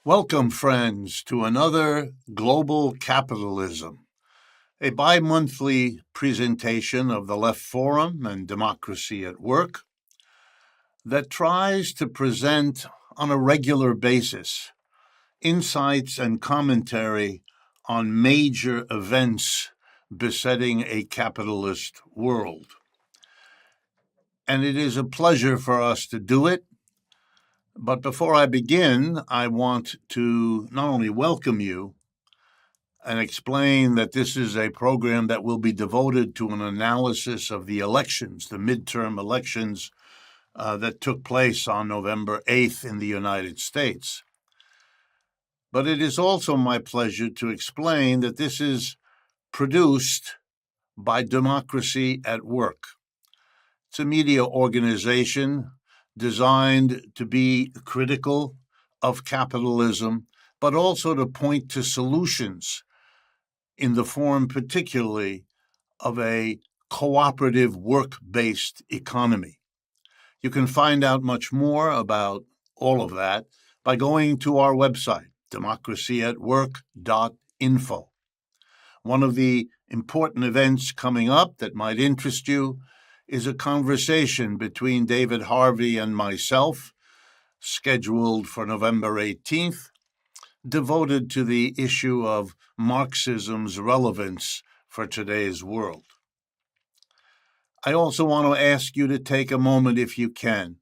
Welcome, friends, to another Global Capitalism, a bi-monthly presentation of the Left Forum and Democracy at Work that tries to present on a regular basis insights and commentary on major events besetting a capitalist world. And it is a pleasure for us to do it. But before I begin, I want to not only welcome you and explain that this is a program that will be devoted to an analysis of the elections, the midterm elections that took place on November 8th in the United States. But it is also my pleasure to explain that this is produced by Democracy at Work. It's a media organization designed to be critical of capitalism, but also to point to solutions in the form particularly of a cooperative work-based economy. You can find out much more about all of that by going to our website, democracyatwork.info. One of the important events coming up that might interest you is a conversation between David Harvey and myself, scheduled for November 18th, devoted to the issue of Marxism's relevance for today's world. I also want to ask you to take a moment, if you can,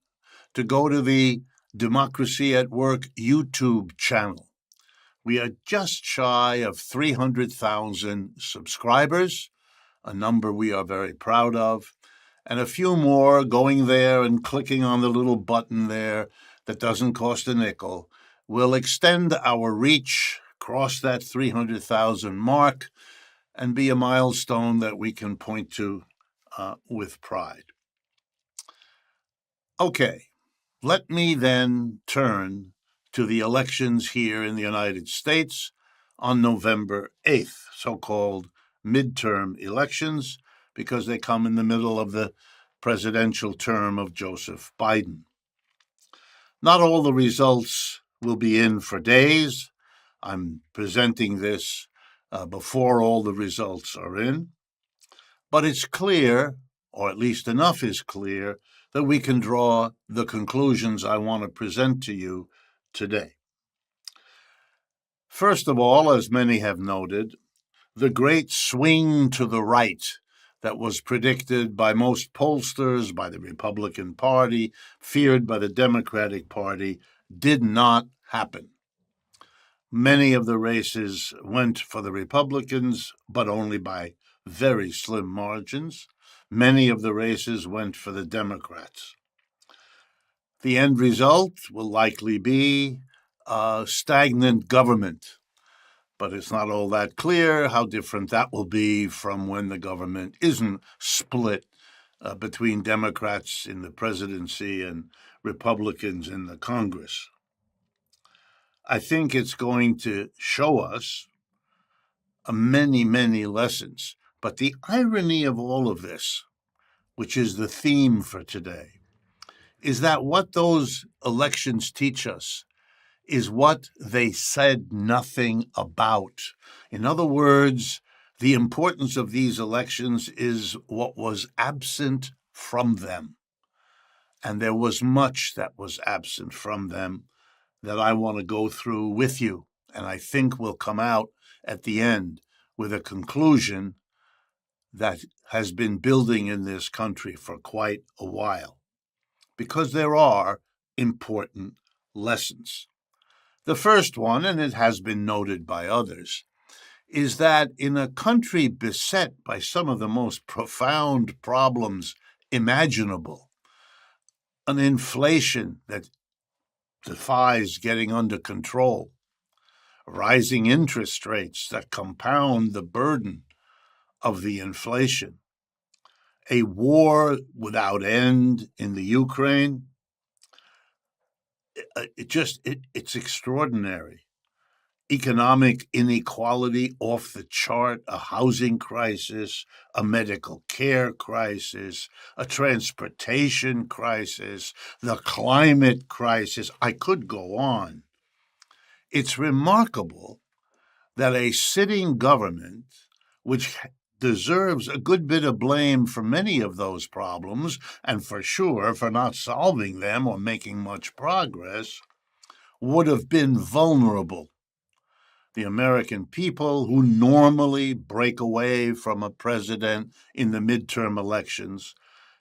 to go to the Democracy at Work YouTube channel. We are just shy of 300,000 subscribers, a number we are very proud of, and a few more going there and clicking on the little button there that doesn't cost a nickel will extend our reach, cross that 300,000 mark, and be a milestone that we can point to with pride. Okay, let me then turn to the elections here in the United States on November 8th, so-called midterm elections, because they come in the middle of the presidential term of Joseph Biden. Not all the results will be in for days. I'm presenting this before all the results are in. But it's clear, or at least enough is clear, that we can draw the conclusions I want to present to you today. First of all, as many have noted, the great swing to the right that was predicted by most pollsters, by the Republican Party, feared by the Democratic Party, did not happen. Many of the races went for the Republicans, but only by very slim margins. Many of the races went for the Democrats. The end result will likely be a stagnant government, but it's not all that clear how different that will be from when the government isn't split between Democrats in the presidency and Republicans in the Congress. I think it's going to show us many, many lessons. But the irony of all of this, which is the theme for today, is that what those elections teach us is what they said nothing about. In other words, the importance of these elections is what was absent from them. And there was much that was absent from them that I want to go through with you, and I think will come out at the end with a conclusion that has been building in this country for quite a while, because there are important lessons. The first one, and it has been noted by others, is that in a country beset by some of the most profound problems imaginable, an inflation that defies getting under control, rising interest rates that compound the burden of the inflation, a war without end in the Ukraine, it's extraordinary. Economic inequality off the chart, a housing crisis, a medical care crisis, a transportation crisis, the climate crisis. I could go on. It's remarkable that a sitting government, which deserves a good bit of blame for many of those problems, and for sure for not solving them or making much progress, would have been vulnerable. The American people, who normally break away from a president in the midterm elections,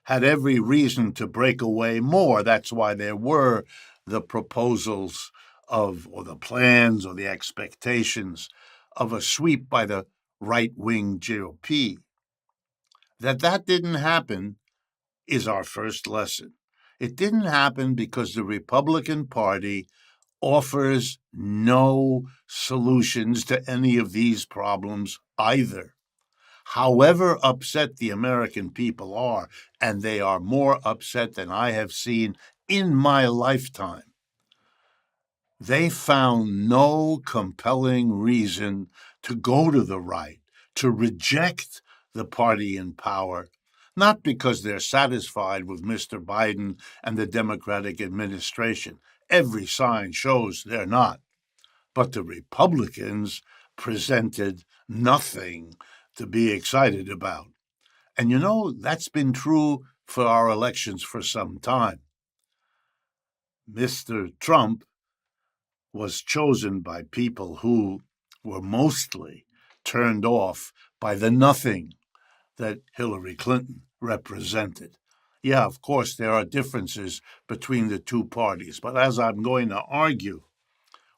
had every reason to break away more. That's why there were the proposals of, or the plans or the expectations of a sweep by the right-wing GOP. That didn't happen is our first lesson. It didn't happen because the Republican Party offers no solutions to any of these problems either. However upset the American people are, and they are more upset than I have seen in my lifetime, they found no compelling reason to go to the right, to reject the party in power, not because they're satisfied with Mr. Biden and the Democratic administration. Every sign shows they're not. But the Republicans presented nothing to be excited about. And that's been true for our elections for some time. Mr. Trump was chosen by people who were mostly turned off by the nothing that Hillary Clinton represented. Yeah, of course, there are differences between the two parties, but as I'm going to argue,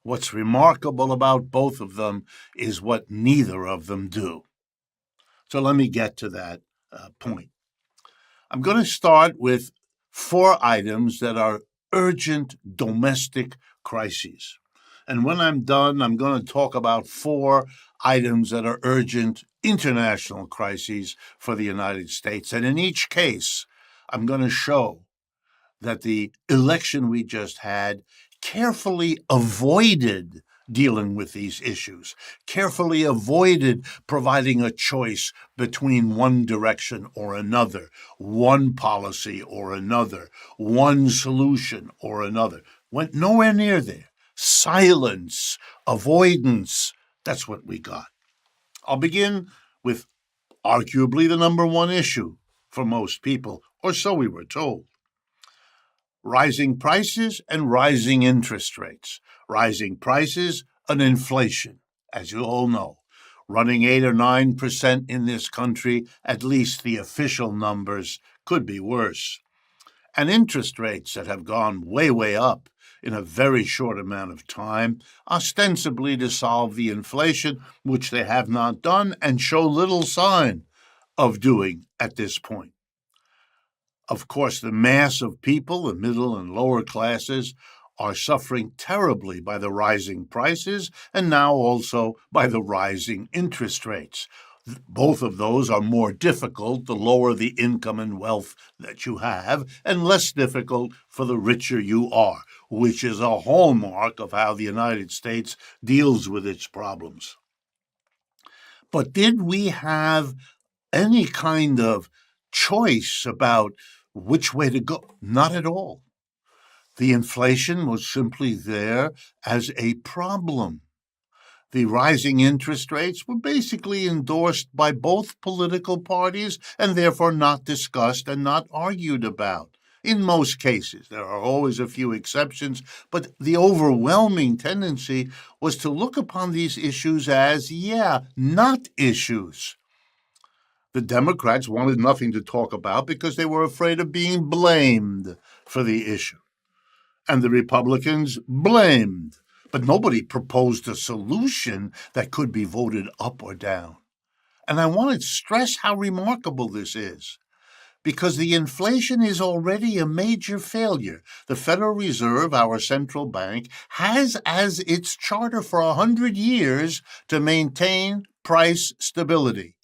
what's remarkable about both of them is what neither of them do. So let me get to that point. I'm going to start with 4 items that are urgent domestic crises. And when I'm done, I'm going to talk about 4 items that are urgent international crises for the United States. And in each case, I'm going to show that the election we just had carefully avoided dealing with these issues, carefully avoided providing a choice between one direction or another, one policy or another, one solution or another. Went nowhere near there. Silence, avoidance, that's what we got. I'll begin with arguably the number one issue for most people, or so we were told. Rising prices and rising interest rates. Rising prices and inflation, as you all know, running 8 or 9% in this country, at least the official numbers, could be worse. And interest rates that have gone way, way up in a very short amount of time, ostensibly to solve the inflation, which they have not done and show little sign of doing at this point. Of course, the mass of people, the middle and lower classes, are suffering terribly by the rising prices and now also by the rising interest rates. Both of those are more difficult the lower the income and wealth that you have, and less difficult for the richer you are, which is a hallmark of how the United States deals with its problems. But did we have any kind of choice about which way to go? Not at all. The inflation was simply there as a problem. The rising interest rates were basically endorsed by both political parties and therefore not discussed and not argued about. In most cases, there are always a few exceptions, but the overwhelming tendency was to look upon these issues as, not issues. The Democrats wanted nothing to talk about because they were afraid of being blamed for the issue. And the Republicans blamed. But nobody proposed a solution that could be voted up or down. And I want to stress how remarkable this is, because the inflation is already a major failure. The Federal Reserve, our central bank, has as its charter for 100 years to maintain price stability.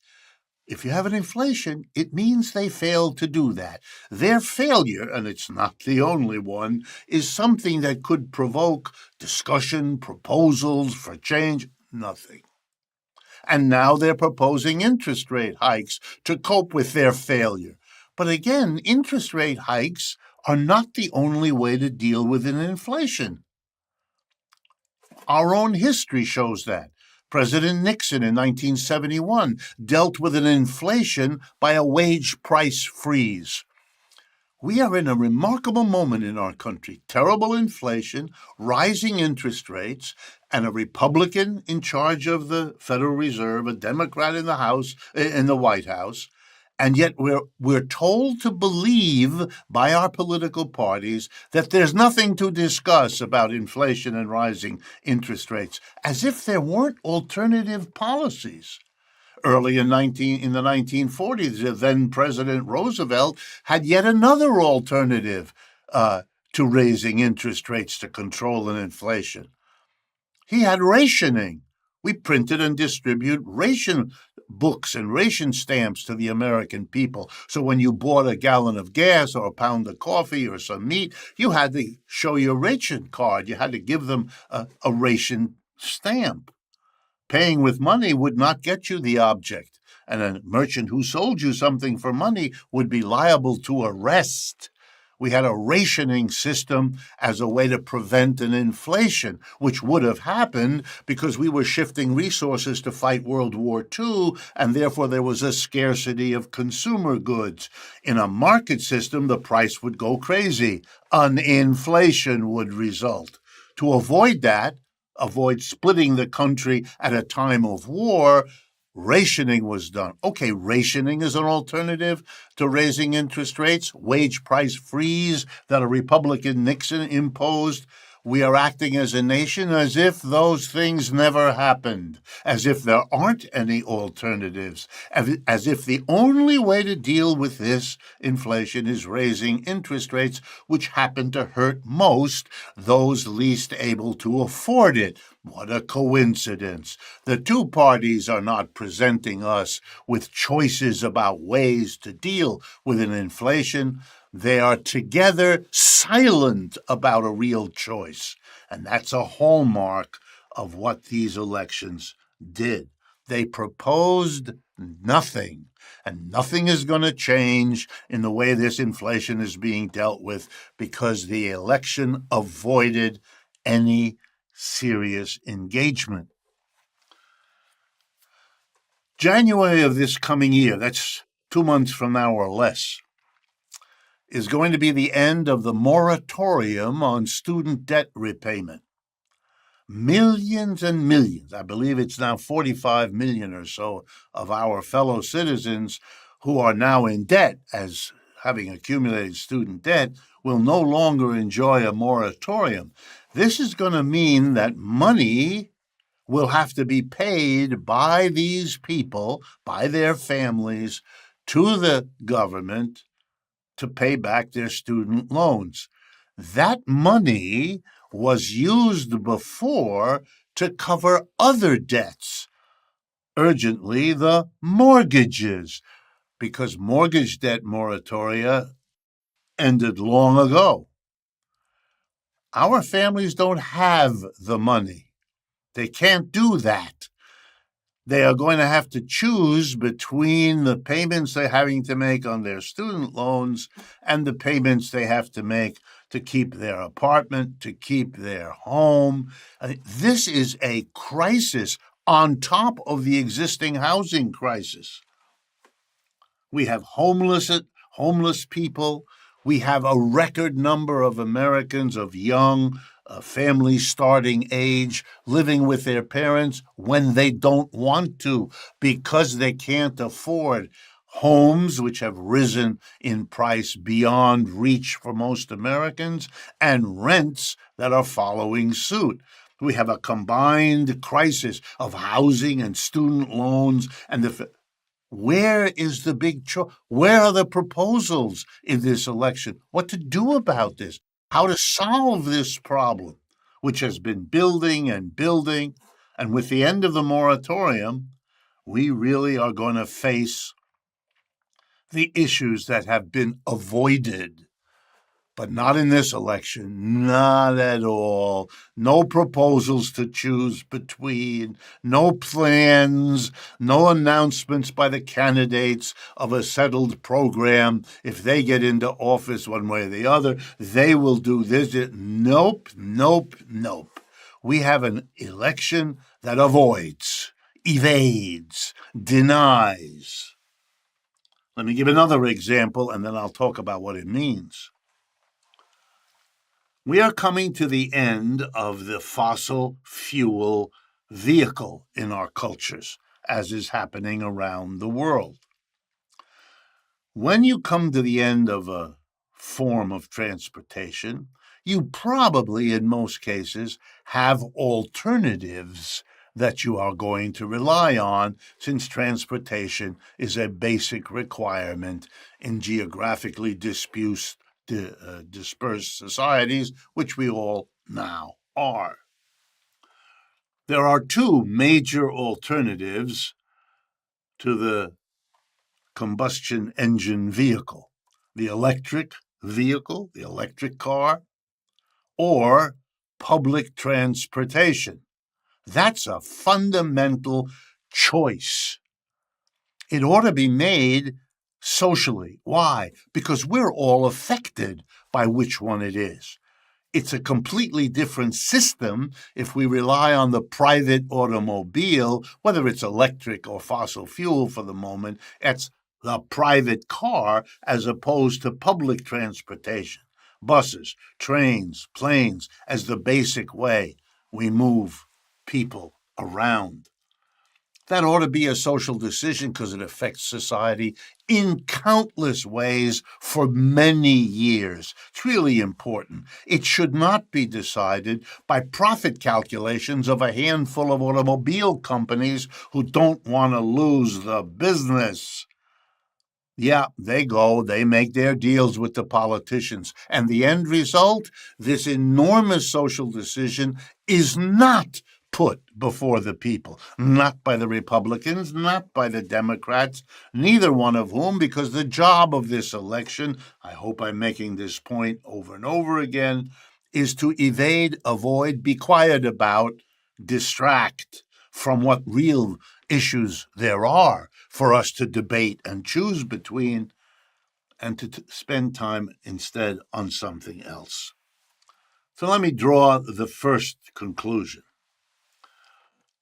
If you have an inflation, it means they failed to do that. Their failure, and it's not the only one, is something that could provoke discussion, proposals for change. Nothing. And now they're proposing interest rate hikes to cope with their failure. But again, interest rate hikes are not the only way to deal with an inflation. Our own history shows that. President Nixon in 1971 dealt with an inflation by a wage price freeze. We are in a remarkable moment in our country. Terrible inflation, rising interest rates, and a Republican in charge of the Federal Reserve, a Democrat in the White House. And yet we're told to believe by our political parties that there's nothing to discuss about inflation and rising interest rates, as if there weren't alternative policies. Early in the 1940s, then President Roosevelt had yet another alternative to raising interest rates to control inflation. He had rationing. We printed and distributed ration books and ration stamps to the American people. So when you bought a gallon of gas or a pound of coffee or some meat, you had to show your ration card. You had to give them a ration stamp. Paying with money would not get you the object, and a merchant who sold you something for money would be liable to arrest. We had a rationing system as a way to prevent an inflation, which would have happened because we were shifting resources to fight World War II, and therefore there was a scarcity of consumer goods. In a market system, the price would go crazy. An inflation would result. To avoid that, avoid splitting the country at a time of war, rationing was done. Okay, rationing is an alternative to raising interest rates. Wage price freeze that a Republican Nixon imposed. We are acting as a nation as if those things never happened, as if there aren't any alternatives, as if the only way to deal with this inflation is raising interest rates, which happen to hurt most those least able to afford it. What a coincidence. The two parties are not presenting us with choices about ways to deal with an inflation. They are together silent about a real choice. And that's a hallmark of what these elections did. They proposed nothing, and nothing is going to change in the way this inflation is being dealt with because the election avoided any serious engagement. January of this coming year, that's 2 months from now or less, is going to be the end of the moratorium on student debt repayment. Millions and millions, I believe it's now 45 million or so of our fellow citizens who are now in debt, as having accumulated student debt, will no longer enjoy a moratorium. This is going to mean that money will have to be paid by these people, by their families, to the government to pay back their student loans. That money was used before to cover other debts, urgently the mortgages, because mortgage debt moratoria ended long ago. Our families don't have the money. They can't do that. They are going to have to choose between the payments they're having to make on their student loans and the payments they have to make to keep their apartment, to keep their home. This is a crisis on top of the existing housing crisis. We have homeless people. We have a record number of Americans of young families starting age living with their parents when they don't want to because they can't afford homes, which have risen in price beyond reach for most Americans, and rents that are following suit. We have a combined crisis of housing and student loans and where is the big choice? Where are the proposals in this election? What to do about this? How to solve this problem, which has been building and building. And with the end of the moratorium, we really are going to face the issues that have been avoided. But not in this election, not at all. No proposals to choose between, no plans, no announcements by the candidates of a settled program. If they get into office one way or the other, they will do this. Nope, nope, nope. We have an election that avoids, evades, denies. Let me give another example, and then I'll talk about what it means. We are coming to the end of the fossil fuel vehicle in our cultures, as is happening around the world. When you come to the end of a form of transportation, you probably, in most cases, have alternatives that you are going to rely on, since transportation is a basic requirement in geographically dispersed societies, which we all now are. There are two major alternatives to the combustion engine vehicle: the electric vehicle, the electric car, or public transportation. That's a fundamental choice. It ought to be made socially. Why? Because we're all affected by which one it is. It's a completely different system if we rely on the private automobile, whether it's electric or fossil fuel for the moment. It's the private car as opposed to public transportation, buses, trains, planes, as the basic way we move people around. That ought to be a social decision because it affects society in countless ways for many years. It's really important. It should not be decided by profit calculations of a handful of automobile companies who don't want to lose the business. Yeah, they make their deals with the politicians. And the end result, this enormous social decision is not put before the people, not by the Republicans, not by the Democrats, neither one of whom, because the job of this election, I hope I'm making this point over and over again, is to evade, avoid, be quiet about, distract from what real issues there are for us to debate and choose between, and to spend time instead on something else. So let me draw the first conclusion.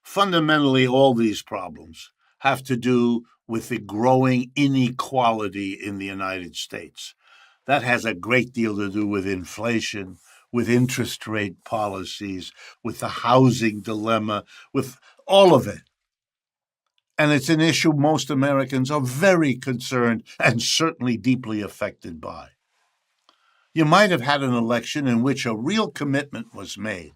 Fundamentally, all these problems have to do with the growing inequality in the United States. That has a great deal to do with inflation, with interest rate policies, with the housing dilemma, with all of it. And it's an issue most Americans are very concerned and certainly deeply affected by. You might have had an election in which a real commitment was made.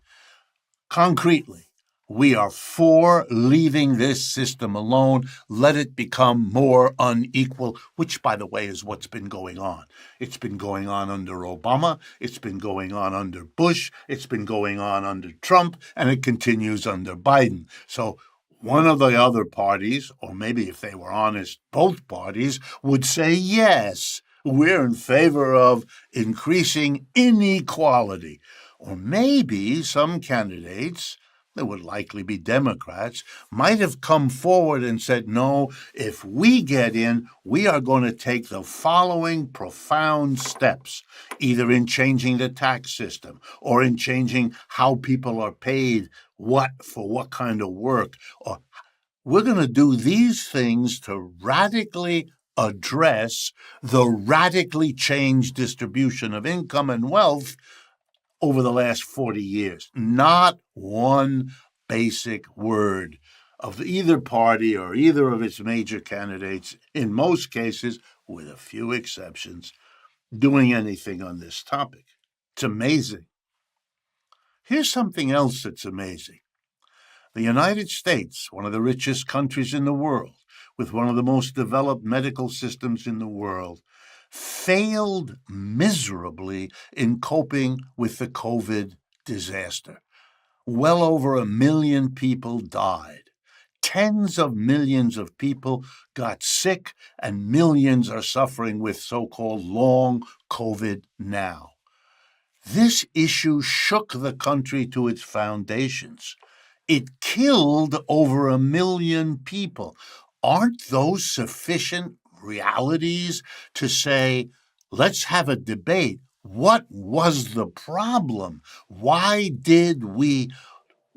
Concretely, we are for leaving this system alone. Let it become more unequal, which, by the way, is what's been going on. It's been going on under Obama. It's been going on under Bush. It's been going on under Trump, and it continues under Biden. So one of the other parties, or maybe if they were honest, both parties, would say, yes, we're in favor of increasing inequality. Or maybe some candidates, there would likely be Democrats, might have come forward and said, no, if we get in, we are going to take the following profound steps, either in changing the tax system or in changing how people are paid, for what kind of work. Or we're going to do these things to radically address the radically changed distribution of income and wealth over the last 40 years. Not one basic word of either party or either of its major candidates, in most cases, with a few exceptions, doing anything on this topic. It's amazing. Here's something else that's amazing. The United States, one of the richest countries in the world, with one of the most developed medical systems in the world, failed miserably in coping with the COVID disaster. Well over 1 million people died. Tens of millions of people got sick, and millions are suffering with so-called long COVID now. This issue shook the country to its foundations. It killed over 1 million people. Aren't those sufficient realities to say, let's have a debate? What was the problem? Why did we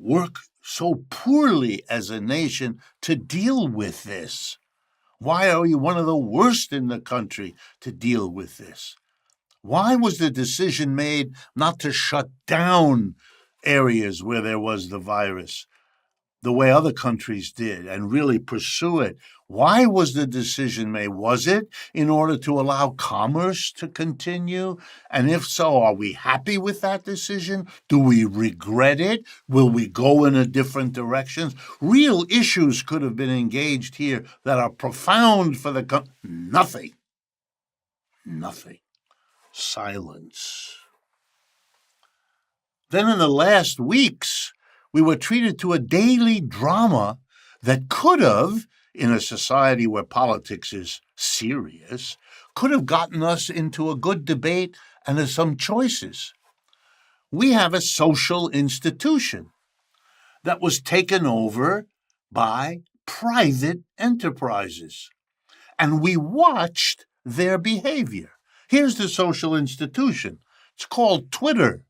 work so poorly as a nation to deal with this? Why are we one of the worst in the country to deal with this? Why was the decision made not to shut down areas where there was the virus the way other countries did and really pursue it? Why was the decision made? Was it in order to allow commerce to continue? And if so, are we happy with that decision? Do we regret it? Will we go in a different direction? Real issues could have been engaged here that are profound for the country. Nothing. Silence. Then in the last weeks, we were treated to a daily drama that could have, in a society where politics is serious, could have gotten us into a good debate and some choices. We have a social institution that was taken over by private enterprises, and we watched their behavior. Here's the social institution. It's called Twitter.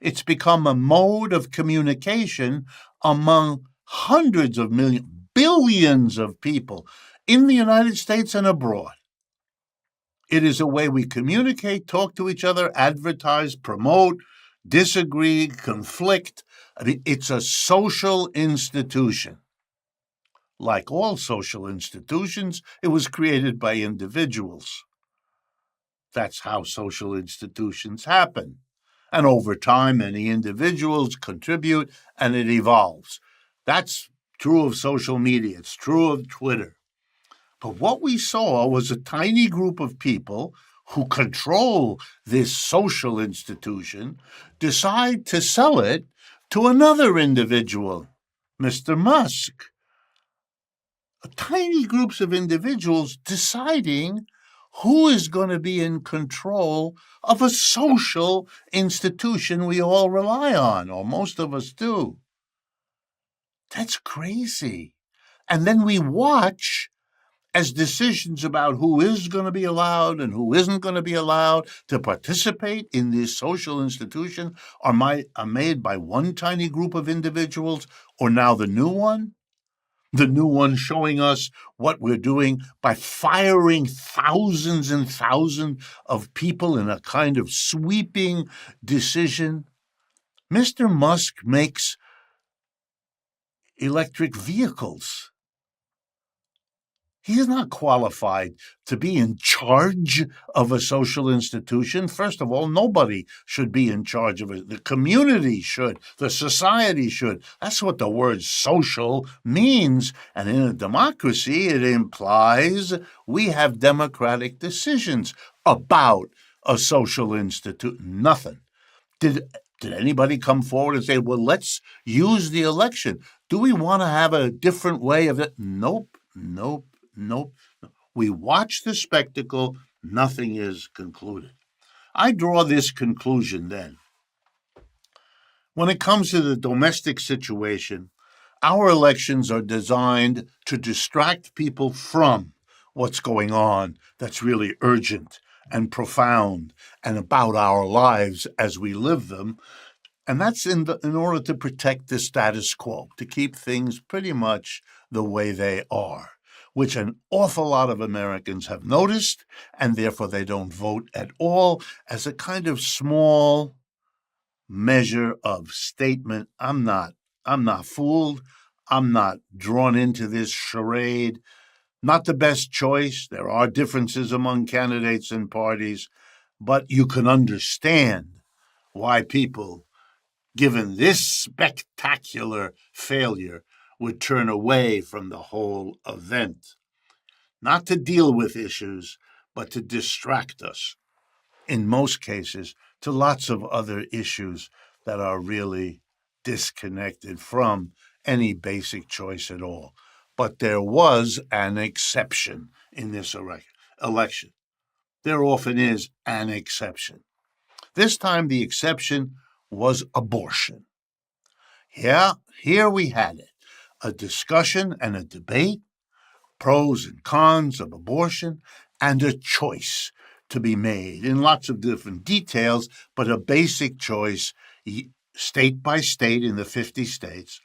It's become a mode of communication among hundreds of millions, billions of people in the United States and abroad. It is a way we communicate, talk to each other, advertise, promote, disagree, conflict. I mean, it's a social institution. Like all social institutions, it was created by individuals. That's how social institutions happen. And over time, many individuals contribute, and it evolves. That's true of social media. It's true of Twitter. But what we saw was a tiny group of people who control this social institution decide to sell it to another individual, Mr. Musk. Tiny groups of individuals deciding who is going to be in control of a social institution we all rely on, or most of us do. That's crazy. And then we watch as decisions about who is going to be allowed and who isn't going to be allowed to participate in this social institution are made by one tiny group of individuals, or now the new one showing us what we're doing by firing thousands and thousands of people in a kind of sweeping decision. Mr. Musk makes electric vehicles. He is not qualified to be in charge of a social institution. First of all, nobody should be in charge of it. The community should. The society should. That's what the word social means. And in a democracy, it implies we have democratic decisions about a social institution. Nothing. Did anybody come forward and say, well, let's use the election? Do we want to have a different way of it? Nope. We watch the spectacle. Nothing is concluded. I draw this conclusion then. When it comes to the domestic situation, our elections are designed to distract people from what's going on that's really urgent and profound and about our lives as we live them. And that's in order to protect the status quo, to keep things pretty much the way they are, which an awful lot of Americans have noticed, and therefore they don't vote at all, as a kind of small measure of statement. I'm not fooled. I'm not drawn into this charade. Not the best choice. There are differences among candidates and parties, but you can understand why people, given this spectacular failure, would turn away from the whole event. Not to deal with issues, but to distract us, in most cases, to lots of other issues that are really disconnected from any basic choice at all. But there was an exception in this election. There often is an exception. This time the exception was abortion. Yeah, here we had it, a discussion and a debate, pros and cons of abortion, and a choice to be made in lots of different details, but a basic choice, state by state in the 50 states,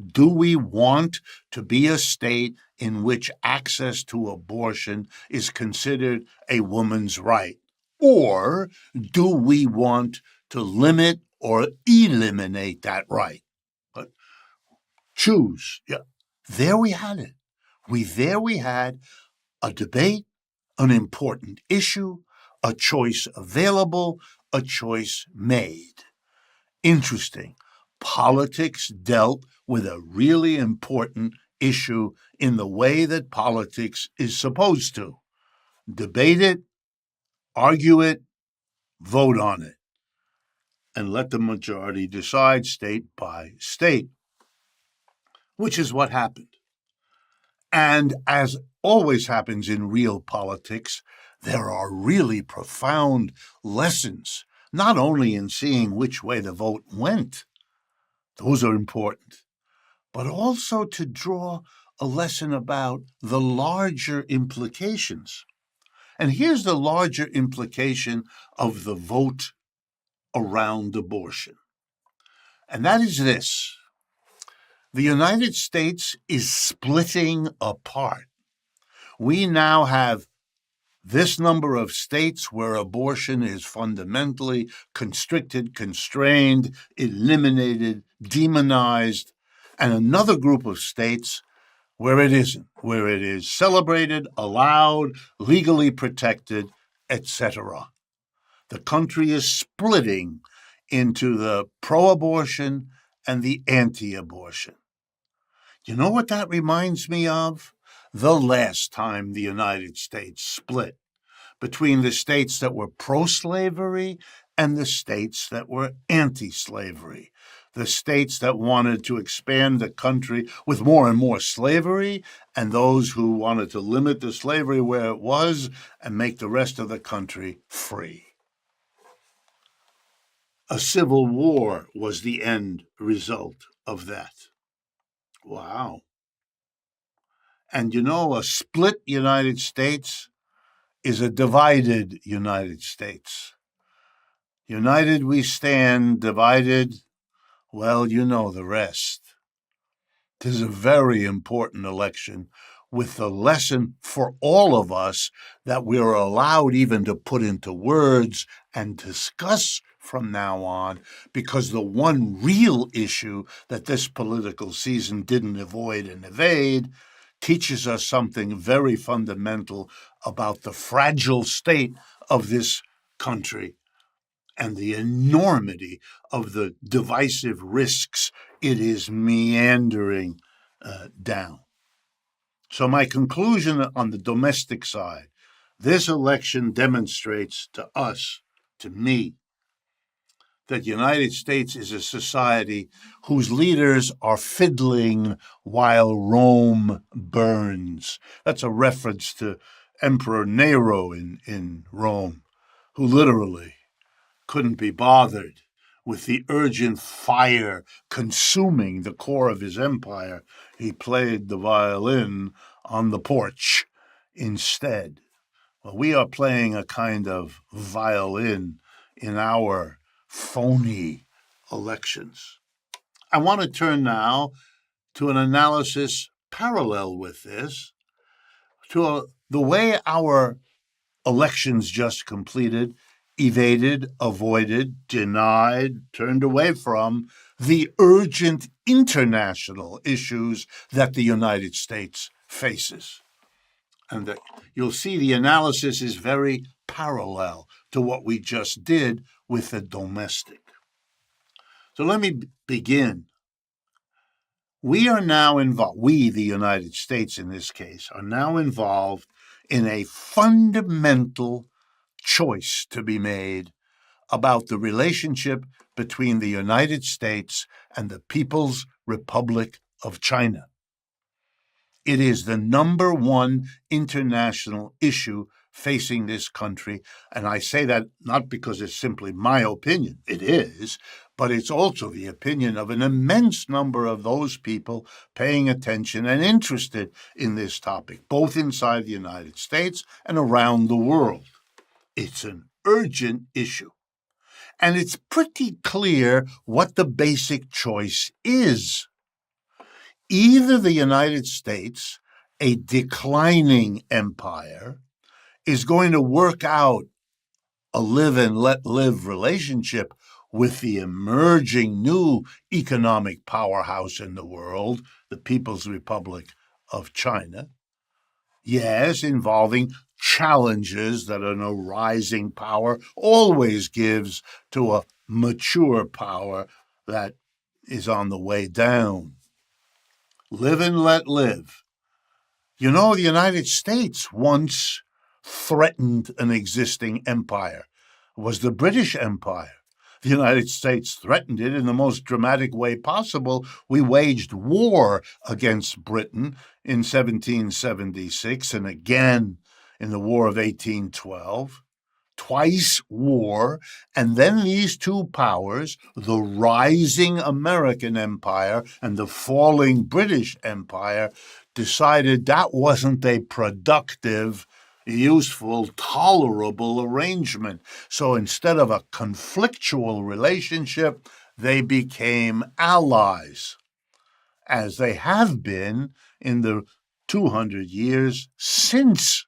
do we want to be a state in which access to abortion is considered a woman's right? Or do we want to limit or eliminate that right? But choose. Yeah. There we had it. There we had a debate, an important issue, a choice available, a choice made. Interesting. Politics dealt with a really important issue in the way that politics is supposed to. Debate it, argue it, vote on it, and let the majority decide state by state, which is what happened. And as always happens in real politics, there are really profound lessons, not only in seeing which way the vote went, those are important, but also to draw a lesson about the larger implications. And here's the larger implication of the vote around abortion. And that is this: the United States is splitting apart. We now have this number of states where abortion is fundamentally constricted, constrained, eliminated, demonized, and another group of states where it isn't, where it is celebrated, allowed, legally protected, etc. The country is splitting into the pro-abortion and the anti-abortion. You know what that reminds me of? The last time the United States split between the states that were pro-slavery and the states that were anti-slavery. The states that wanted to expand the country with more and more slavery, and those who wanted to limit the slavery where it was and make the rest of the country free. A civil war was the end result of that. Wow. And you know, a split United States is a divided United States. United we stand, divided, well, you know the rest. This is a very important election with the lesson for all of us that we are allowed even to put into words and discuss from now on, because the one real issue that this political season didn't avoid and evade teaches us something very fundamental about the fragile state of this country and the enormity of the divisive risks it is meandering down. So my conclusion on the domestic side, this election demonstrates to us, to me, that the United States is a society whose leaders are fiddling while Rome burns. That's a reference to Emperor Nero in Rome, who literally couldn't be bothered with the urgent fire consuming the core of his empire. He played the violin on the porch instead. Well, we are playing a kind of violin in our phony elections. I want to turn now to an analysis parallel with this, to the way our elections just completed evaded, avoided, denied, turned away from the urgent international issues that the United States faces. And you'll see the analysis is very parallel to what we just did with the domestic. So let me begin. We are now involved, we, the United States in this case, are now involved in a fundamental choice to be made about the relationship between the United States and the People's Republic of China. It is the number one international issue facing this country, and I say that not because it's simply my opinion. It is, but it's also the opinion of an immense number of those people paying attention and interested in this topic, both inside the United States and around the world. It's an urgent issue. And it's pretty clear what the basic choice is. Either the United States, a declining empire, is going to work out a live and let live relationship with the emerging new economic powerhouse in the world, the People's Republic of China. Yes, involving challenges that an rising power always gives to a mature power that is on the way down. Live and let live. You know, the United States once threatened an existing empire. It was the British Empire. The United States threatened it in the most dramatic way possible. We waged war against Britain in 1776 and again in the War of 1812. Twice war, and then these two powers, the rising American empire and the falling British Empire, decided that wasn't a productive, useful, tolerable arrangement. So instead of a conflictual relationship, they became allies, as they have been in the 200 years since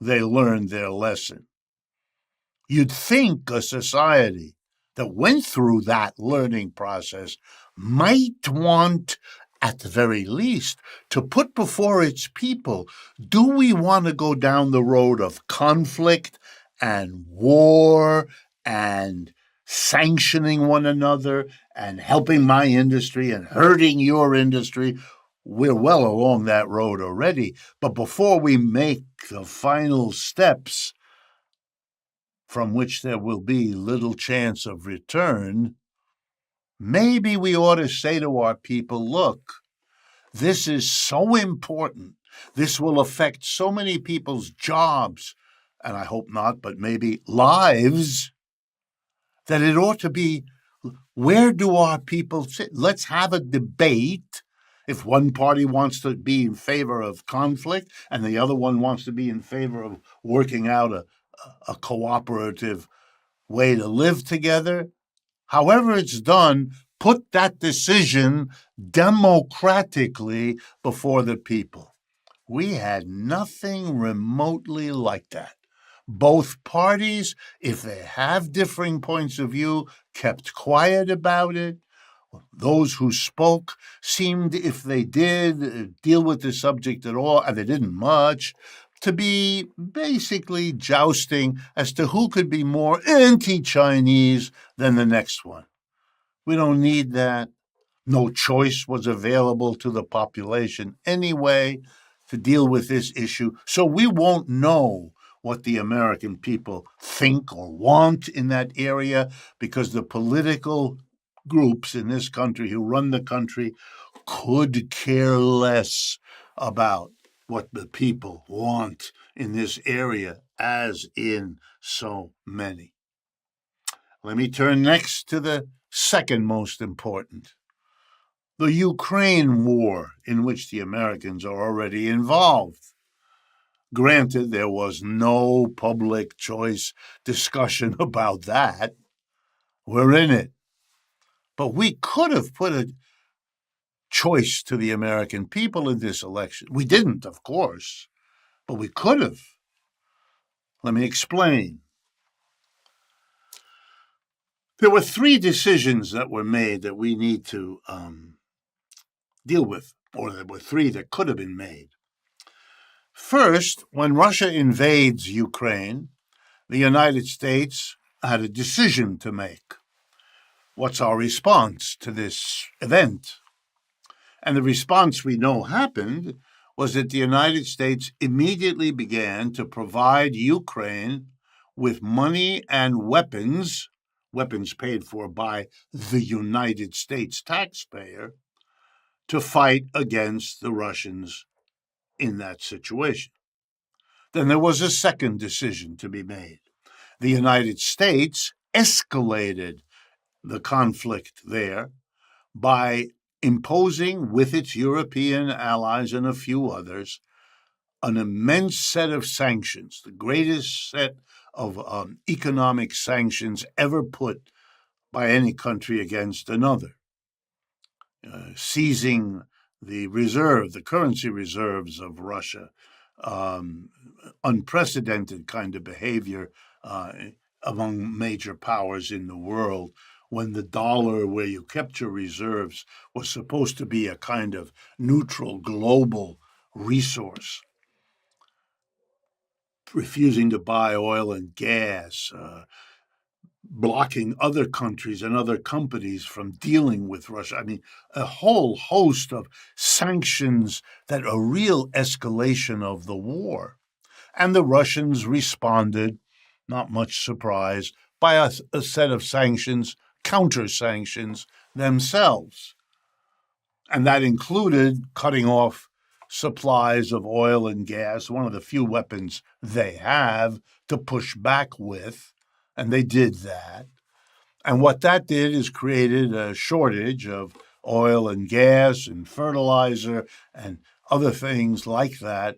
they learned their lesson. You'd think a society that went through that learning process might want, at the very least, to put before its people, do we want to go down the road of conflict and war and sanctioning one another and helping my industry and hurting your industry? We're well along that road already. But before we make the final steps, from which there will be little chance of return, maybe we ought to say to our people, look, this is so important. This will affect so many people's jobs, and I hope not, but maybe lives, that it ought to be, where do our people sit? Let's have a debate. If one party wants to be in favor of conflict and the other one wants to be in favor of working out a cooperative way to live together, however it's done, put that decision democratically before the people. We had nothing remotely like that. Both parties, if they have differing points of view, kept quiet about it. Those who spoke seemed, if they did deal with the subject at all, and they didn't much, to be basically jousting as to who could be more anti-Chinese than the next one. We don't need that. No choice was available to the population anyway to deal with this issue, so we won't know what the American people think or want in that area, because the political groups in this country who run the country could care less about what the people want in this area, as in so many. Let me turn next to the second most important, the Ukraine war, in which the Americans are already involved. Granted, there was no public choice discussion about that. We're in it. But we could have put a choice to the American people in this election. We didn't, of course, but we could have. Let me explain. There were three decisions that were made that we need to deal with, or there were three that could have been made. First, when Russia invades Ukraine, the United States had a decision to make. What's our response to this event? And the response we know happened was that the United States immediately began to provide Ukraine with money and weapons paid for by the United States taxpayer, to fight against the Russians in that situation. Then there was a second decision to be made. The United States escalated the conflict there by imposing, with its European allies and a few others, an immense set of sanctions, the greatest set of economic sanctions ever put by any country against another. Seizing the currency reserves of Russia, unprecedented kind of behavior among major powers in the world, when the dollar, where you kept your reserves, was supposed to be a kind of neutral global resource. Refusing to buy oil and gas, blocking other countries and other companies from dealing with Russia. I mean, a whole host of sanctions that are a real escalation of the war. And the Russians responded, not much surprise, by a set of sanctions, counter-sanctions themselves. And that included cutting off supplies of oil and gas, one of the few weapons they have to push back with, and they did that. And what that did is created a shortage of oil and gas and fertilizer and other things like that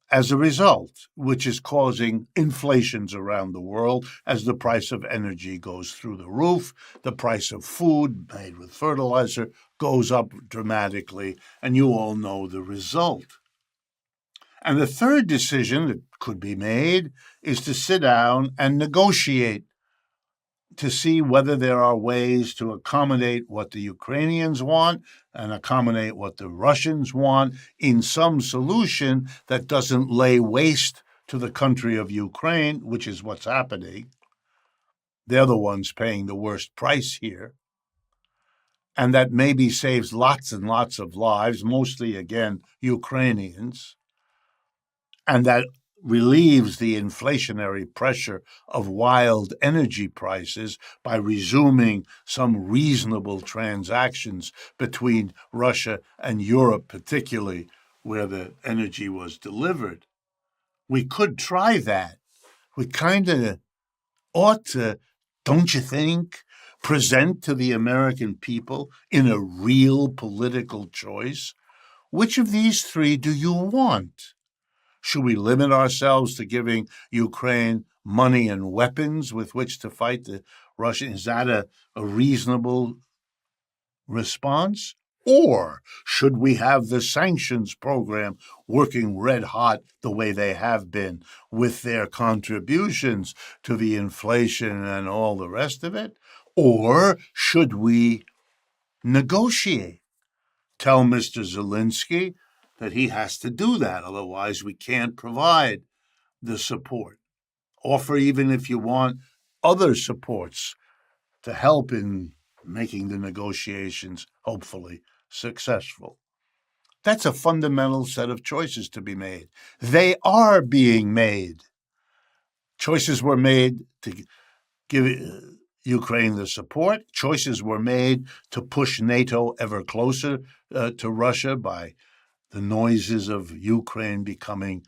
as a result, which is causing inflations around the world as the price of energy goes through the roof. The price of food made with fertilizer goes up dramatically, and you all know the result. And the third decision that could be made is to sit down and negotiate to see whether there are ways to accommodate what the Ukrainians want and accommodate what the Russians want in some solution that doesn't lay waste to the country of Ukraine, which is what's happening. They're the ones paying the worst price here. And that maybe saves lots and lots of lives, mostly, again, Ukrainians. And that relieves the inflationary pressure of wild energy prices by resuming some reasonable transactions between Russia and Europe, particularly where the energy was delivered. We could try that. We kind of ought to, don't you think, present to the American people in a real political choice, which of these three do you want? Should we limit ourselves to giving Ukraine money and weapons with which to fight the Russians? Is that a reasonable response? Or should we have the sanctions program working red hot the way they have been with their contributions to the inflation and all the rest of it? Or should we negotiate? Tell Mr. Zelensky that he has to do that, otherwise we can't provide the support. Offer, even if you want, other supports to help in making the negotiations, hopefully, successful. That's a fundamental set of choices to be made. They are being made. Choices were made to give Ukraine the support. Choices were made to push NATO ever closer to Russia by the noises of Ukraine becoming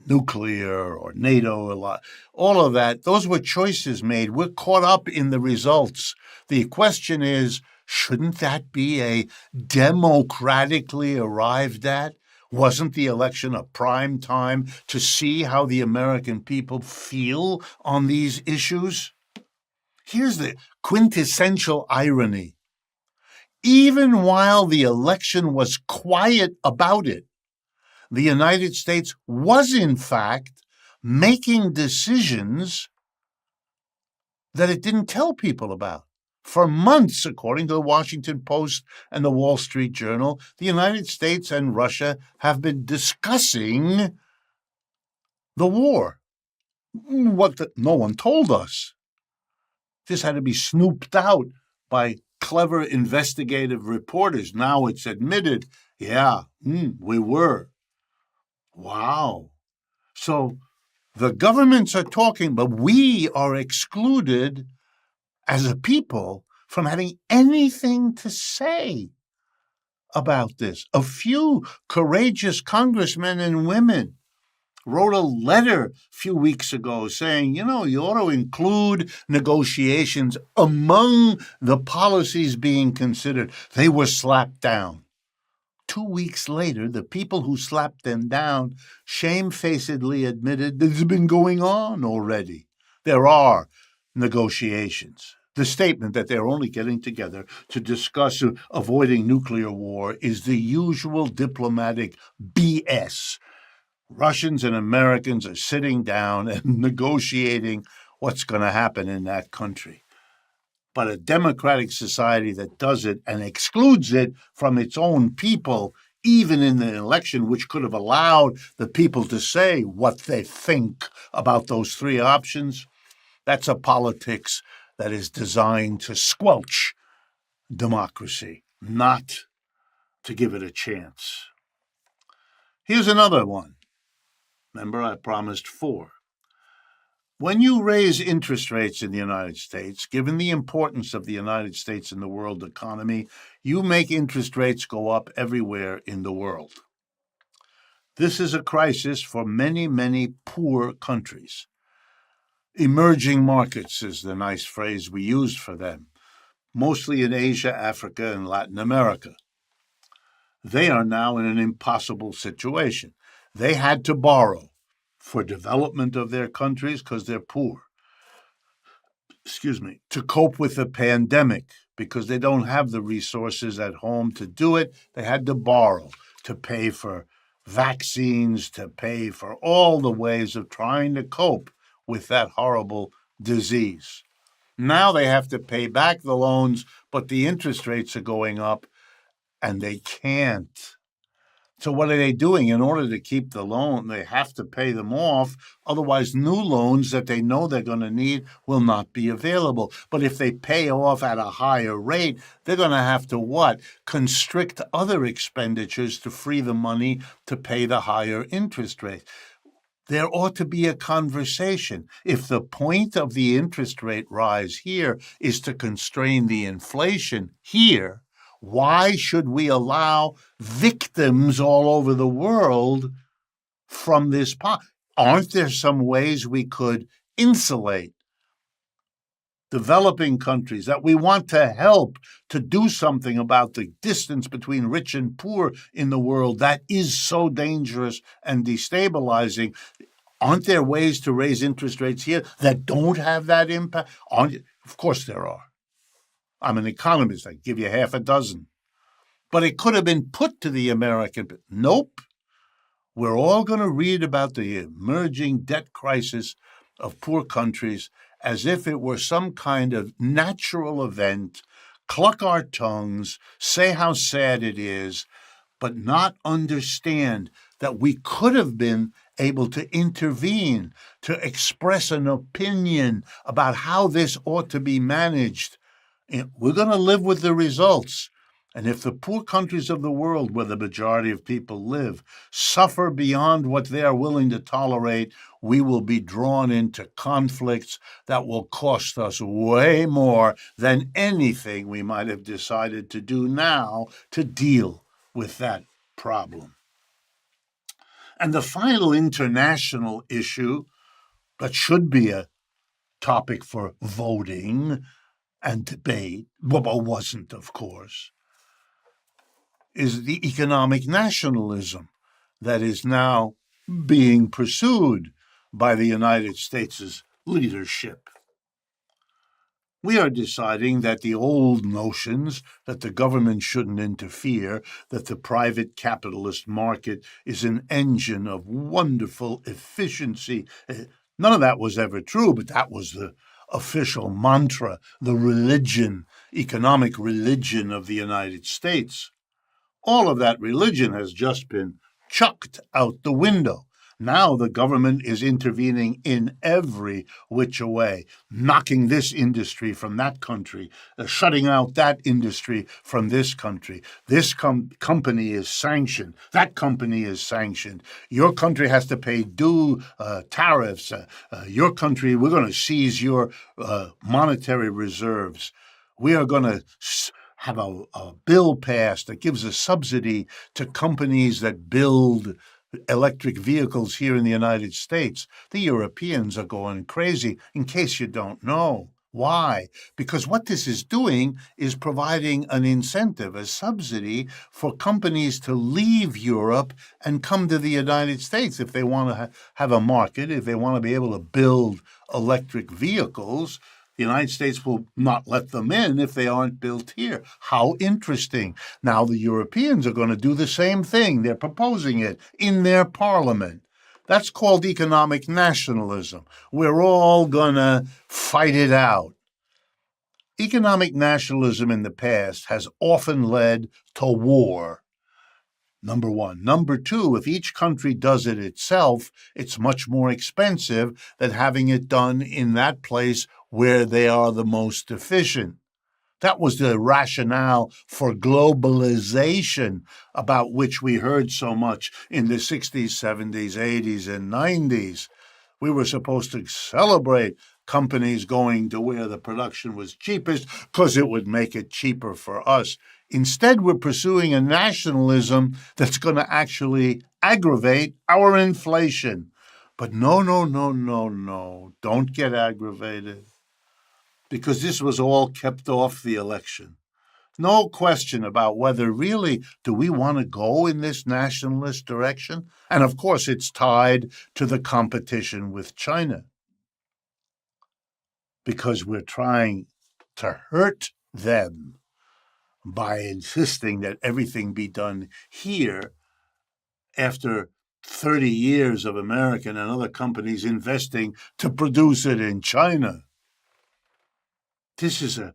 nuclear or NATO, a lot, all of that. Those were choices made. We're caught up in the results. The question is, shouldn't that be a democratically arrived at? Wasn't the election a prime time to see how the American people feel on these issues? Here's the quintessential irony. Even while the election was quiet about it, the United States was, in fact, making decisions that it didn't tell people about. For months, according to the Washington Post and the Wall Street Journal, the United States and Russia have been discussing the war. No one told us. This had to be snooped out by clever investigative reporters. Now it's admitted, we were. Wow. So the governments are talking, but we are excluded as a people from having anything to say about this. A few courageous congressmen and women wrote a letter a few weeks ago saying, you ought to include negotiations among the policies being considered. They were slapped down. 2 weeks later, the people who slapped them down shamefacedly admitted this has been going on already. There are negotiations. The statement that they're only getting together to discuss avoiding nuclear war is the usual diplomatic BS. Russians and Americans are sitting down and negotiating what's going to happen in that country. But a democratic society that does it and excludes it from its own people, even in the election, which could have allowed the people to say what they think about those three options, that's a politics that is designed to squelch democracy, not to give it a chance. Here's another one. Remember, I promised 4. When you raise interest rates in the United States, given the importance of the United States in the world economy, you make interest rates go up everywhere in the world. This is a crisis for many, many poor countries. Emerging markets is the nice phrase we use for them, mostly in Asia, Africa, and Latin America. They are now in an impossible situation. They had to borrow for development of their countries because they're poor. To cope with the pandemic because they don't have the resources at home to do it. They had to borrow to pay for vaccines, to pay for all the ways of trying to cope with that horrible disease. Now they have to pay back the loans, but the interest rates are going up and they can't. So what are they doing? In order to keep the loan, they have to pay them off. Otherwise, new loans that they know they're going to need will not be available. But if they pay off at a higher rate, they're going to have to what? Constrict other expenditures to free the money to pay the higher interest rate. There ought to be a conversation. If the point of the interest rate rise here is to constrain the inflation here, why should we allow victims all over the world from this? Aren't there some ways we could insulate developing countries that we want to help to do something about the distance between rich and poor in the world that is so dangerous and destabilizing? Aren't there ways to raise interest rates here that don't have that impact? Of course there are. I'm an economist. I give you half a dozen. But it could have been put to the American. Nope. We're all going to read about the emerging debt crisis of poor countries as if it were some kind of natural event, cluck our tongues, say how sad it is, but not understand that we could have been able to intervene, to express an opinion about how this ought to be managed. We're going to live with the results. And if the poor countries of the world, where the majority of people live, suffer beyond what they are willing to tolerate, we will be drawn into conflicts that will cost us way more than anything we might have decided to do now to deal with that problem. And the final international issue that should be a topic for voting and debate, but wasn't, of course, is the economic nationalism that is now being pursued by the United States' leadership. We are deciding that the old notions that the government shouldn't interfere, that the private capitalist market is an engine of wonderful efficiency. None of that was ever true, but that was the official mantra, the religion, economic religion of the United States. All of that religion has just been chucked out the window. Now the government is intervening in every which way, knocking this industry from that country, shutting out that industry from this country. This company is sanctioned. That company is sanctioned. Your country has to pay due tariffs. Your country, we're going to seize your monetary reserves. We are going to have a bill passed that gives a subsidy to companies that build electric vehicles here in the United States. The Europeans are going crazy. In case you don't know, Why? Because what this is doing is providing an incentive, a subsidy for companies to leave Europe and come to the United States if they want to have a market, if they want to be able to build electric vehicles. The United States will not let them in if they aren't built here. How interesting. Now the Europeans are going to do the same thing. They're proposing it in their parliament. That's called economic nationalism. We're all going to fight it out. Economic nationalism in the past has often led to war. Number one. Number two, if each country does it itself, it's much more expensive than having it done in that place where they are the most efficient. That was the rationale for globalization about which we heard so much in the 60s, 70s, 80s, and 90s. We were supposed to celebrate companies going to where the production was cheapest because it would make it cheaper for us. Instead, we're pursuing a nationalism that's going to actually aggravate our inflation. But no. Don't get aggravated, because this was all kept off the election. No question about whether really do we want to go in this nationalist direction. And of course, it's tied to the competition with China, because we're trying to hurt them by insisting that everything be done here after 30 years of American and other companies investing to produce it in China. This is a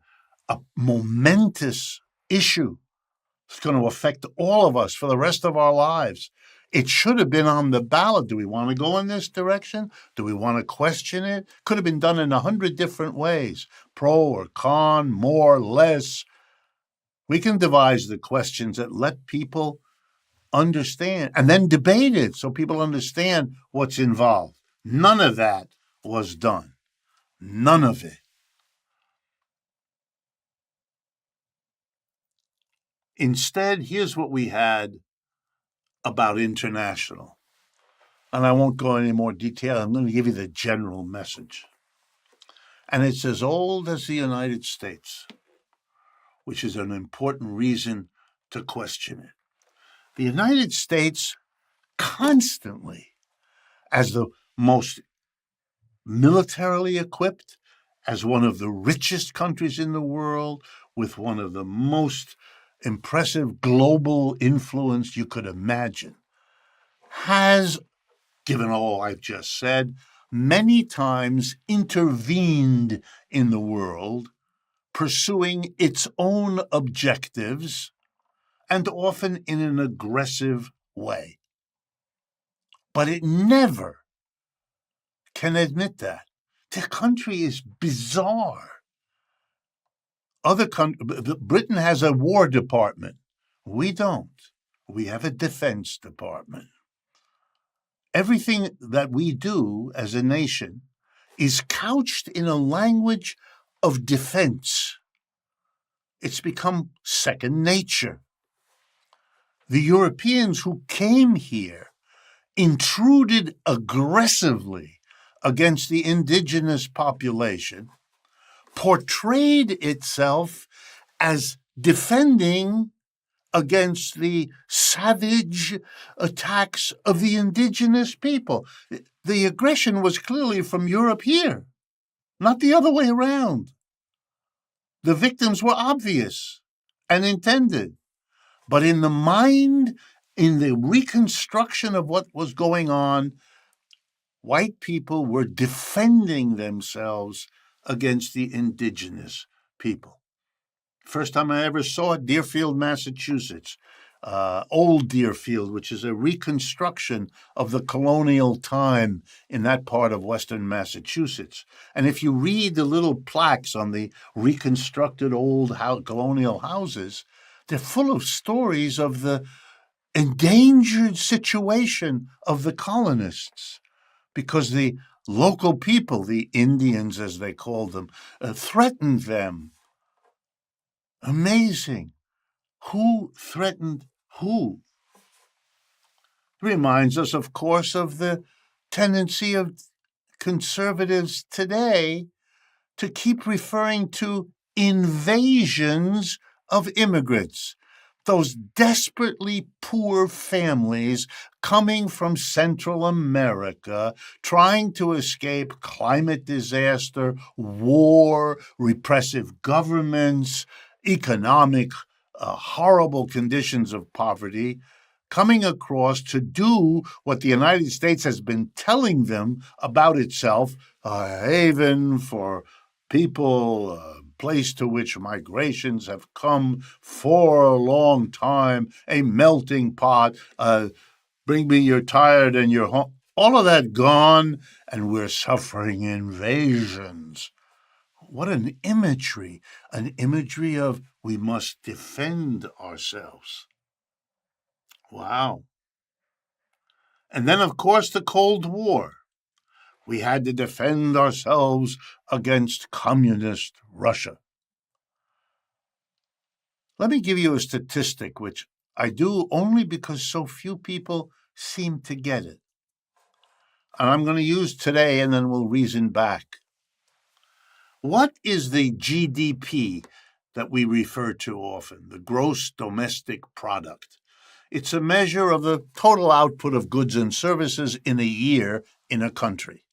momentous issue. It's going to affect all of us for the rest of our lives. It should have been on the ballot. Do we want to go in this direction? Do we want to question it? Could have been done in 100 different ways, pro or con, more, less. We can devise the questions that let people understand and then debate it so people understand what's involved. None of that was done. None of it. Instead, here's what we had about international. And I won't go into any more detail. I'm going to give you the general message. And it's as old as the United States, which is an important reason to question it. The United States constantly, as the most militarily equipped, as one of the richest countries in the world, with one of the most impressive global influence you could imagine, has, given all I've just said, many times intervened in the world, pursuing its own objectives, and often in an aggressive way. But it never can admit that. The country is bizarre. Britain has a War Department. We don't. We have a Defense Department. Everything that we do as a nation is couched in a language of defense. It's become second nature. The Europeans who came here intruded aggressively against the indigenous population, portrayed itself as defending against the savage attacks of the indigenous people. The aggression was clearly from Europe here, not the other way around. The victims were obvious and intended. But in the mind, in the reconstruction of what was going on, white people were defending themselves against the indigenous people. First time I ever saw it, Deerfield, Massachusetts. Old Deerfield, which is a reconstruction of the colonial time in that part of western Massachusetts. And if you read the little plaques on the reconstructed old colonial houses, they're full of stories of the endangered situation of the colonists, because the local people, the Indians as they called them, threatened them. Amazing. Who threatened who? Reminds us, of course, of the tendency of conservatives today to keep referring to invasions of immigrants, those desperately poor families coming from Central America, trying to escape climate disaster, war, repressive governments, economic horrible conditions of poverty, coming across to do what the United States has been telling them about itself, a haven for people, a place to which migrations have come for a long time, a melting pot, bring me your tired and your home. All of that gone, and we're suffering invasions. What an imagery of we must defend ourselves. Wow. And then, of course, the Cold War. We had to defend ourselves against communist Russia. Let me give you a statistic, which I do only because so few people seem to get it. And I'm going to use today, and then we'll reason back. What is the GDP that we refer to often, the gross domestic product? It's a measure of the total output of goods and services in a year in a country.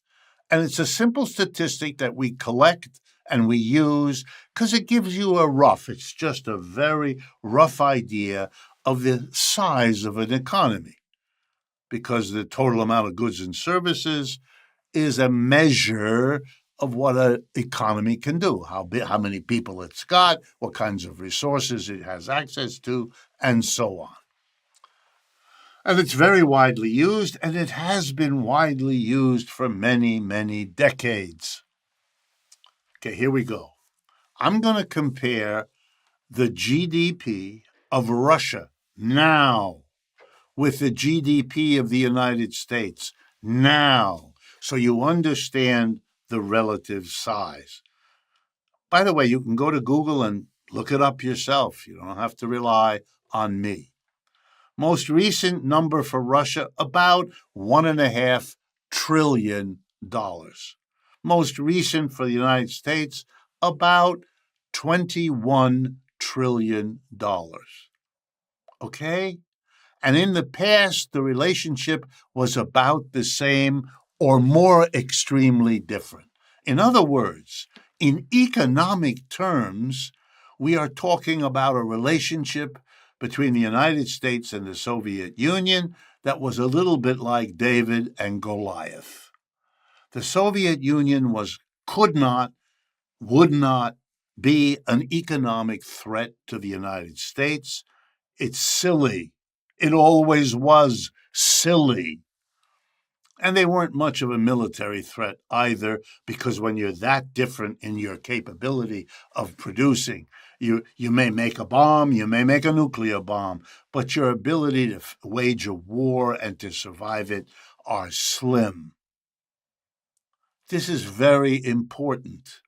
And it's a simple statistic that we collect and we use because it gives you it's just a very rough idea of the size of an economy. Because the total amount of goods and services is a measure of what an economy can do, how many people it's got, what kinds of resources it has access to, and so on. And it's very widely used, and it has been widely used for many, many decades. Okay, here we go. I'm going to compare the GDP of Russia now with the GDP of the United States now, so you understand the relative size. By the way, you can go to Google and look it up yourself. You don't have to rely on me. Most recent number for Russia, about $1.5 trillion. Most recent for the United States, about $21 trillion. Okay? And in the past, the relationship was about the same or more extremely different. In other words, in economic terms, we are talking about a relationship between the United States and the Soviet Union that was a little bit like David and Goliath. The Soviet Union could not, would not be an economic threat to the United States. It's silly. It always was silly. And they weren't much of a military threat either, because when you're that different in your capability of producing, you may make a bomb, you may make a nuclear bomb, but your ability to wage a war and to survive it are slim. This is very important.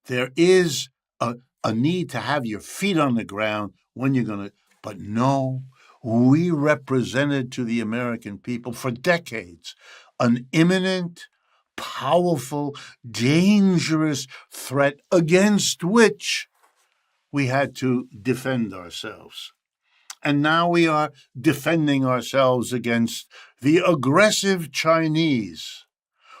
There is a need to have your feet on the ground when you're going to, but no, we represented to the American people for decades an imminent, powerful, dangerous threat against which we had to defend ourselves. And now we are defending ourselves against the aggressive Chinese,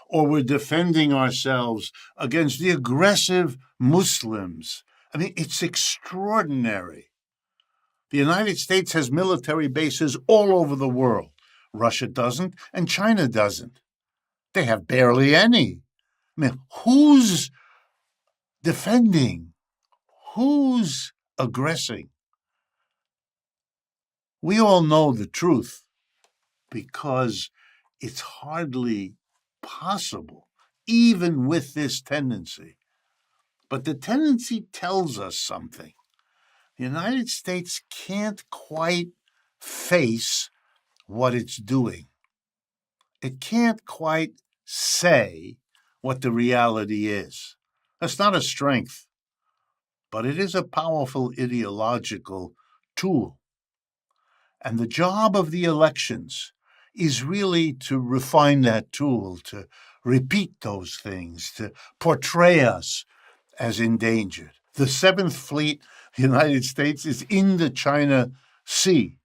or we're defending ourselves against the aggressive Muslims. I mean, it's extraordinary. The United States has military bases all over the world. Russia doesn't, and China doesn't. They have barely any. I mean, who's defending? Who's aggressing? We all know the truth because it's hardly possible, even with this tendency. But the tendency tells us something. The United States can't quite face what it's doing. It can't quite say what the reality is. That's not a strength, but it is a powerful ideological tool. And the job of the elections is really to refine that tool, to repeat those things, to portray us as endangered. The Seventh Fleet, the United States, is in the China Sea,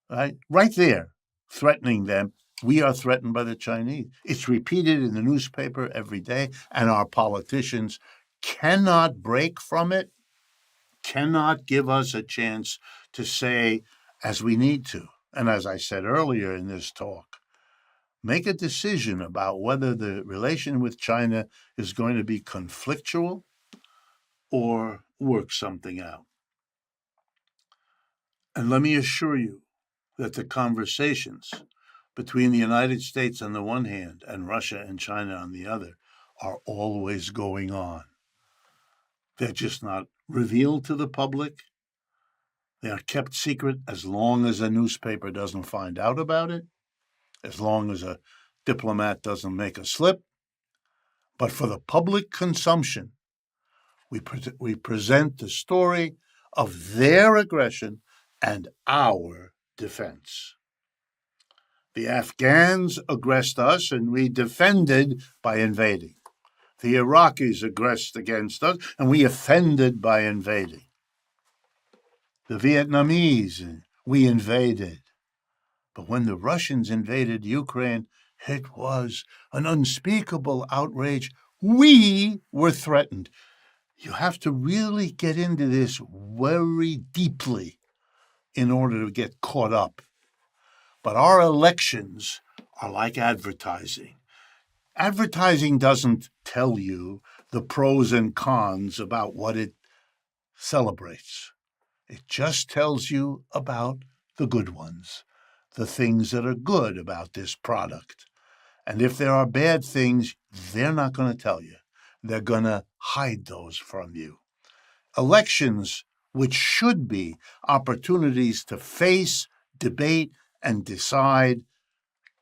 right there, threatening them. We are threatened by the Chinese. It's repeated in the newspaper every day, and our politicians cannot break from it, cannot give us a chance to say, as we need to, and as I said earlier in this talk, make a decision about whether the relation with China is going to be conflictual or work something out. And let me assure you that the conversations between the United States on the one hand and Russia and China on the other are always going on. They're just not revealed to the public. They are kept secret as long as a newspaper doesn't find out about it, as long as a diplomat doesn't make a slip. But for the public consumption, we present the story of their aggression and our defense. The Afghans aggressed us, and we defended by invading. The Iraqis aggressed against us, and we offended by invading. The Vietnamese, we invaded. But when the Russians invaded Ukraine, it was an unspeakable outrage. We were threatened. You have to really get into this very deeply in order to get caught up. But our elections are like advertising. Advertising doesn't tell you the pros and cons about what it celebrates. It just tells you about the good ones, the things that are good about this product. And if there are bad things, they're not going to tell you. They're going to hide those from you. Elections, which should be opportunities to face, debate, and decide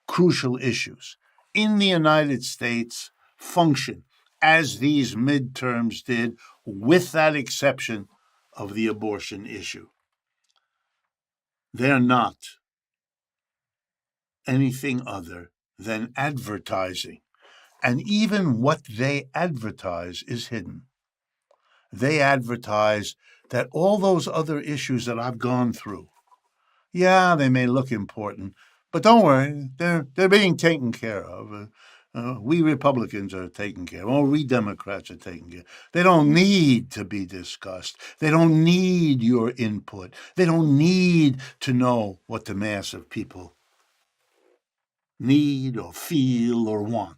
crucial issues in the United States, function as these midterms did, with that exception of the abortion issue. They're not anything other than advertising. And even what they advertise is hidden. They advertise that all those other issues that I've gone through, yeah, they may look important, but don't worry, they're being taken care of. We Republicans are taken care of. We Democrats are taken care of. They don't need to be discussed. They don't need your input. They don't need to know what the mass of people need or feel or want.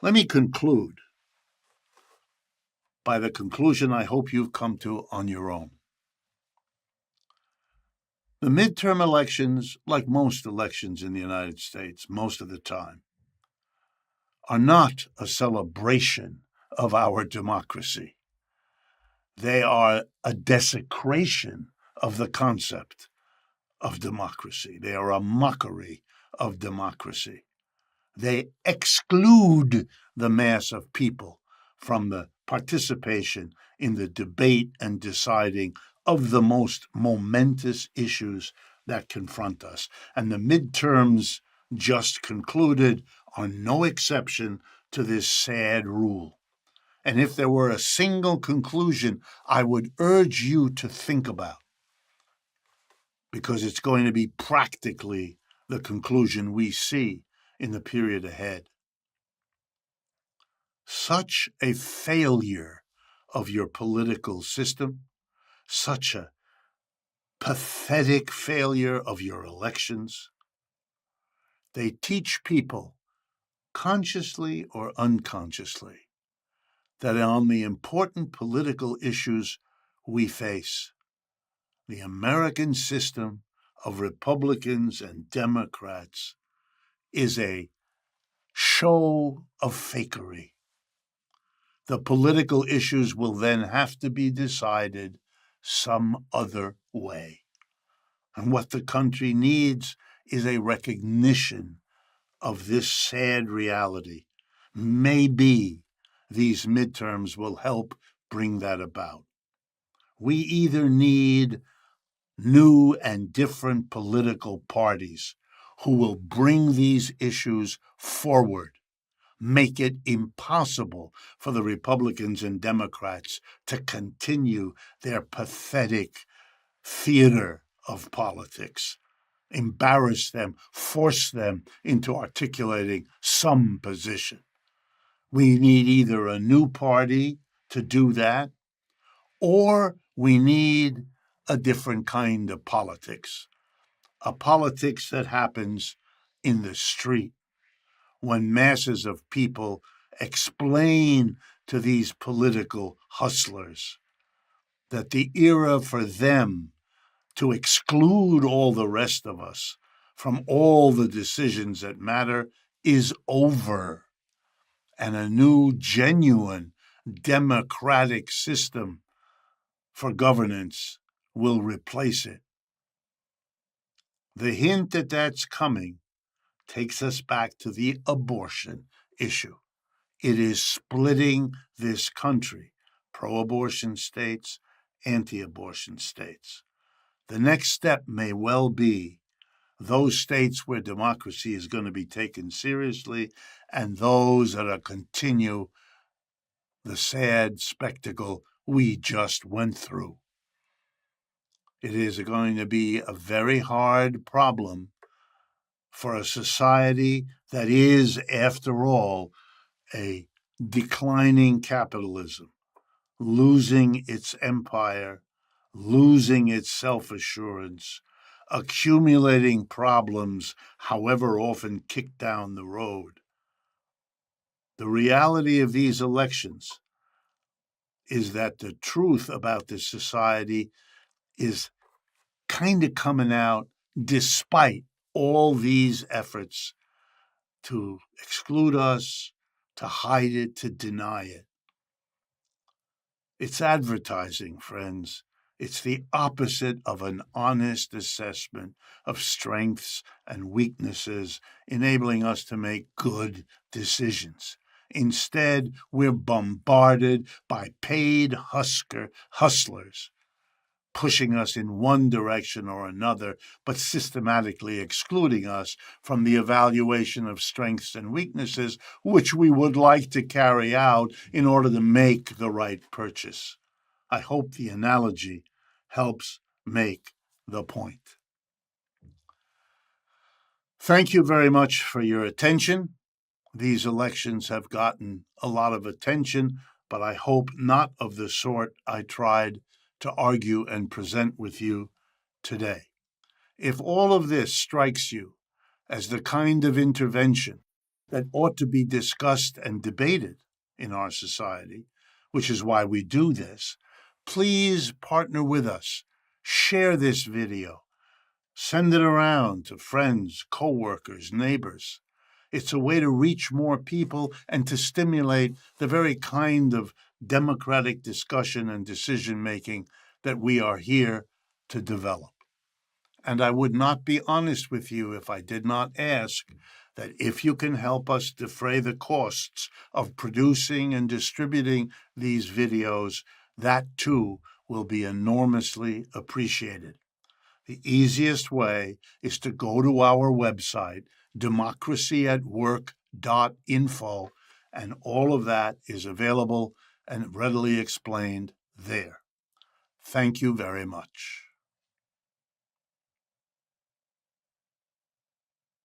Let me conclude by the conclusion I hope you've come to on your own. The midterm elections, like most elections in the United States, most of the time, are not a celebration of our democracy. They are a desecration of the concept of democracy. They are a mockery of democracy. They exclude the mass of people from the participation in the debate and deciding of the most momentous issues that confront us. And the midterms just concluded are no exception to this sad rule. And if there were a single conclusion I would urge you to think about, because it's going to be practically the conclusion we see in the period ahead. Such a failure of your political system, such a pathetic failure of your elections, they teach people, consciously or unconsciously, that on the important political issues we face, the American system of Republicans and Democrats is a show of fakery. The political issues will then have to be decided some other way. And what the country needs is a recognition of this sad reality. Maybe these midterms will help bring that about. We either need new and different political parties who will bring these issues forward, make it impossible for the Republicans and Democrats to continue their pathetic theater of politics, embarrass them, force them into articulating some position. We need either a new party to do that, or we need a different kind of politics, a politics that happens in the street, when masses of people explain to these political hustlers that the era for them to exclude all the rest of us from all the decisions that matter is over, and a new, genuine, democratic system for governance will replace it. The hint that that's coming takes us back to the abortion issue. It is splitting this country, pro-abortion states, anti-abortion states. The next step may well be those states where democracy is going to be taken seriously and those that are continue the sad spectacle we just went through. It is going to be a very hard problem for a society that is, after all, a declining capitalism, losing its empire, losing its self-assurance, accumulating problems, however often kicked down the road. The reality of these elections is that the truth about this society is kind of coming out despite all these efforts to exclude us, to hide it, to deny it. It's advertising, friends. It's the opposite of an honest assessment of strengths and weaknesses, enabling us to make good decisions. Instead, we're bombarded by paid hustlers, pushing us in one direction or another, but systematically excluding us from the evaluation of strengths and weaknesses, which we would like to carry out in order to make the right purchase. I hope the analogy helps make the point. Thank you very much for your attention. These elections have gotten a lot of attention, but I hope not of the sort I tried to argue and present with you today. If all of this strikes you as the kind of intervention that ought to be discussed and debated in our society, which is why we do this, please partner with us. Share this video. Send it around to friends, coworkers, neighbors. It's a way to reach more people and to stimulate the very kind of democratic discussion and decision-making that we are here to develop. And I would not be honest with you if I did not ask that if you can help us defray the costs of producing and distributing these videos, that too will be enormously appreciated. The easiest way is to go to our website, democracyatwork.info, and all of that is available and readily explained there. Thank you very much.